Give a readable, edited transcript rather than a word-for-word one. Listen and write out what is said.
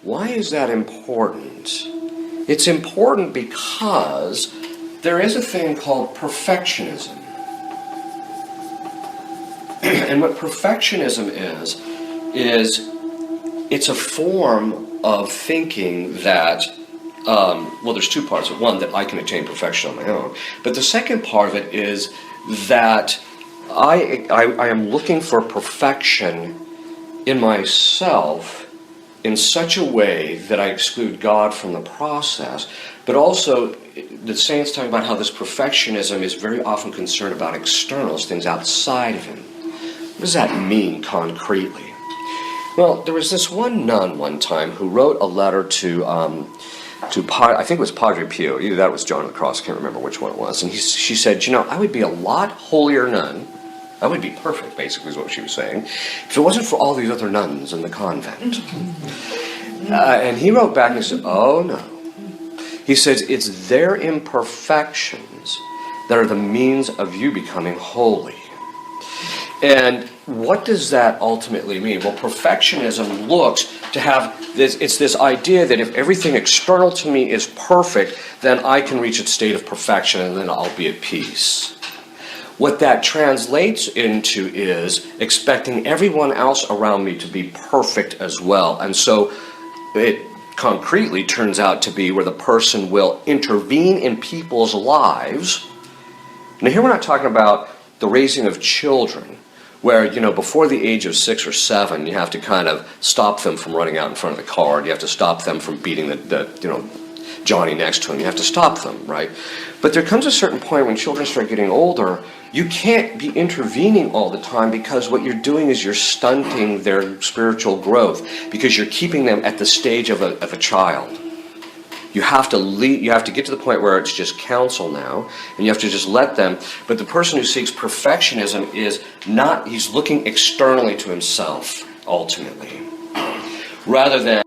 Why is that important? It's important because there is a thing called perfectionism. And what perfectionism is it's a form of thinking that, well, there's two parts. One, that I can attain perfection on my own. But the second part of it is that I am looking for perfection in myself in such a way that I exclude God from the process. But also, the saints talk about how this perfectionism is very often concerned about externals, things outside of him. What does that mean concretely? Well, there was this one nun one time who wrote a letter to I think it was Padre Pio, either that was John of the Cross, I can't remember which one it was, and she said, I would be a lot holier nun, I would be perfect, basically is what she was saying, if it wasn't for all these other nuns in the convent. And he wrote back and he said, oh no. He says, it's their imperfections that are the means of you becoming holy. And what does that ultimately mean? Well, perfectionism looks to have this idea that if everything external to me is perfect, then I can reach a state of perfection and then I'll be at peace. What that translates into is expecting everyone else around me to be perfect as well. And so it concretely turns out to be where the person will intervene in people's lives. Now here we're not talking about the raising of children, where, before the age of 6 or 7, you have to kind of stop them from running out in front of the car. You have to stop them from beating the Johnny next to him. You have to stop them, right? But there comes a certain point when children start getting older, you can't be intervening all the time because what you're doing is you're stunting their spiritual growth because you're keeping them at the stage of a child. You have to get to the point where it's just counsel now, and you have to just let them. But the person who seeks perfectionism is not, he's looking externally to himself, ultimately, rather than